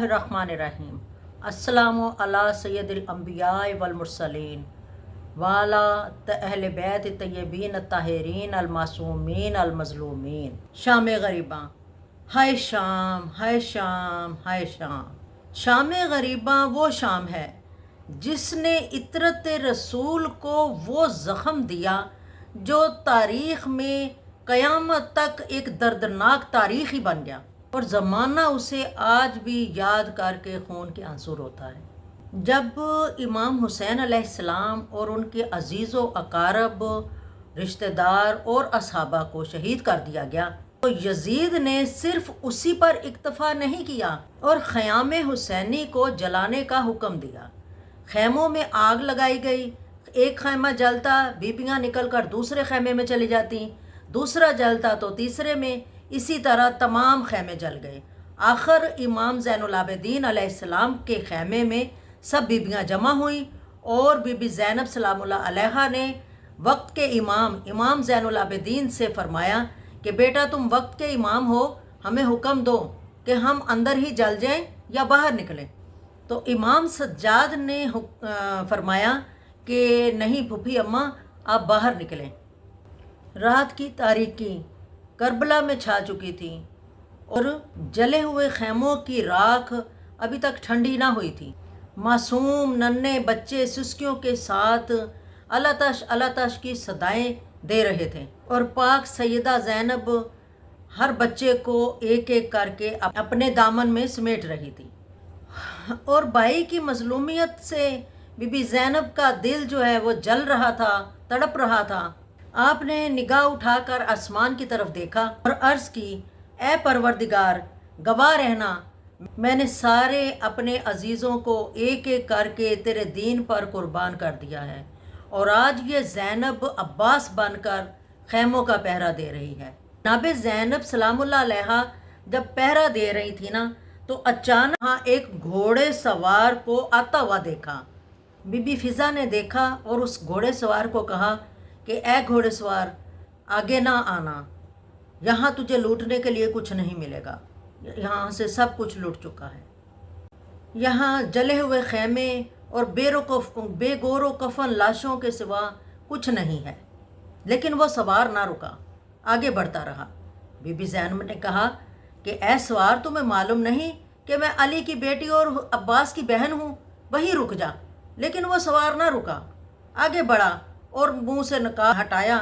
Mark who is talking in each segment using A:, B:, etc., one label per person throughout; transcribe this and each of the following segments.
A: रहमानिर्रहीम। अस्सलामु अला सय्यदिल अंबिया वल मुरसलीन वाला अहले बैत तय्यबीन ताहिरीन अल मासूमीन अल मज़लूमीन। शाम गरीबा, हाय शाम, हाय शाम, हाय शाम। शाम गरीबा वो शाम है जिसने इतरत रसूल को वो ज़ख़म दिया जो तारीख़ में क़यामत तक एक दर्दनाक तारीख़ ही बन गया, और ज़माना उसे आज भी याद करके खून के आंसू रोता है। जब इमाम हुसैन अलैहिस्सलाम और उनके अजीज़ व अकारब, रिश्तेदार और असहाबा को शहीद कर दिया गया तो यजीद ने सिर्फ उसी पर इक्तफ़ा नहीं किया और ख़याम हुसैनी को जलाने का हुक्म दिया। खैमों में आग लगाई गई, एक खैमा जलता, बीबियाँ निकल कर दूसरे खैमे में चली जाती, दूसरा जलता तो तीसरे में, इसी तरह तमाम खैमे जल गए। आखिर इमाम ज़ैनुल आबिदीन अलैहिस्सलाम के खैमे में सब बीबियाँ जमा हुई और बीबी ज़ैनब सलामुल्लाह अलैहा ने वक्त के इमाम ज़ैनुल आबिदीन से फरमाया कि बेटा तुम वक्त के इमाम हो, हमें हुक्म दो कि हम अंदर ही जल जाएं या बाहर निकलें। तो इमाम सज्जाद ने फरमाया कि नहीं फूफी अम्मा, आप बाहर निकलें। रात की तारीकी करबला में छा चुकी थी और जले हुए खैमों की राख अभी तक ठंडी ना हुई थी। मासूम नन्हे बच्चे सुस्कियों के साथ अल्लाह तश की सदाएं दे रहे थे और पाक सैयदा ज़ैनब हर बच्चे को एक एक करके अपने दामन में समेट रही थी। और भाई की मजलूमियत से बीबी ज़ैनब का दिल जो है वो जल रहा था, तड़प रहा था। आपने निगाह उठाकर आसमान की तरफ देखा और अर्ज़ की, ए परवरदिगार, गवाह रहना, मैंने सारे अपने अजीज़ों को एक एक करके तेरे दीन पर कुर्बान कर दिया है और आज ये ज़ैनब अब्बास बनकर खैमों का पहरा दे रही है। नाबे ज़ैनब सलामुल्लाह अलैहा जब पहरा दे रही थी ना, तो अचानक एक घोड़े सवार को आता हुआ देखा। बीबी फ़िज़ा ने देखा और उस घोड़े सवार को कहा कि ए घोड़े सवार, आगे ना आना, यहाँ तुझे लूटने के लिए कुछ नहीं मिलेगा, यहाँ से सब कुछ लूट चुका है। यहाँ जले हुए खैमे और बेगोरो कफन लाशों के सिवा कुछ नहीं है। लेकिन वो सवार ना रुका, आगे बढ़ता रहा। बीबी ज़ैनब ने कहा कि ए सवार, तुम्हें मालूम नहीं कि मैं अली की बेटी और अब्बास की बहन हूँ, वहीं रुक जा। लेकिन वो सवार ना रुका, आगे बढ़ा और मुंह से नकाब हटाया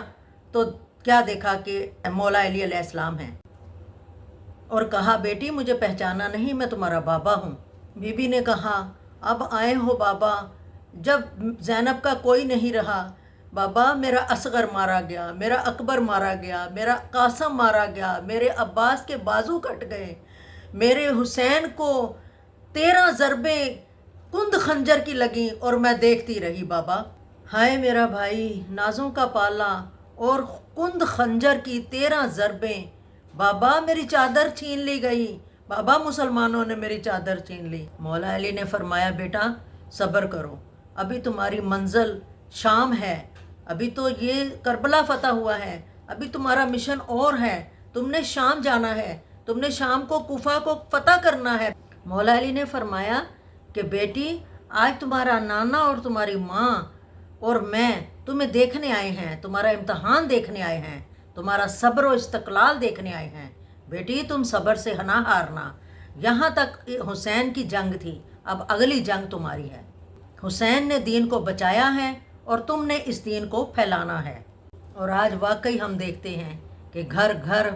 A: तो क्या देखा कि मौला अली अलैहिस्सलाम हैं और कहा, बेटी मुझे पहचाना नहीं, मैं तुम्हारा बाबा हूँ। बीबी ने कहा, अब आए हो बाबा, जब ज़ैनब का कोई नहीं रहा। बाबा, मेरा असगर मारा गया, मेरा अकबर मारा गया, मेरा कासम मारा गया, मेरे अब्बास के बाजू कट गए, मेरे हुसैन को 13 ज़रबें कुंद खंजर की लगी और मैं देखती रही। बाबा, हाय मेरा भाई, नाजों का पाला और कुंद खंजर की 13 ज़रबें। बाबा, मेरी चादर छीन ली गई, बाबा मुसलमानों ने मेरी चादर छीन ली। मौला अली ने फरमाया, बेटा सब्र करो, अभी तुम्हारी मंजिल शाम है, अभी तो ये करबला फतह हुआ है, अभी तुम्हारा मिशन और है, तुमने शाम जाना है, तुमने शाम को कुफा को फतह करना है। मौला अली ने फरमाया कि बेटी, आज तुम्हारा नाना और तुम्हारी माँ और मैं तुम्हें देखने आए हैं, तुम्हारा इम्तहान देखने आए हैं, तुम्हारा सब्र और इस्तक़लाल देखने आए हैं। बेटी, तुम सब्र से ना हारना। यहाँ तक हुसैन की जंग थी, अब अगली जंग तुम्हारी है। हुसैन ने दीन को बचाया है और तुमने इस दीन को फैलाना है। और आज वाकई हम देखते हैं कि घर घर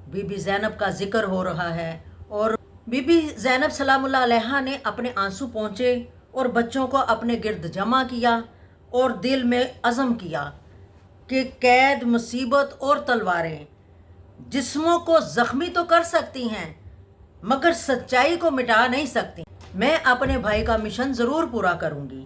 A: बीबी ज़ैनब का ज़िक्र हो रहा है और बीबी ज़ैनब सलामुल्लाह अलैहा ने अपने आंसू पहुँचे और बच्चों को अपने गिर्द जमा किया और दिल में अज़म किया कि कैद, मुसीबत और तलवारें जिस्मों को ज़ख्मी तो कर सकती हैं मगर सच्चाई को मिटा नहीं सकती। मैं अपने भाई का मिशन ज़रूर पूरा करूँगी।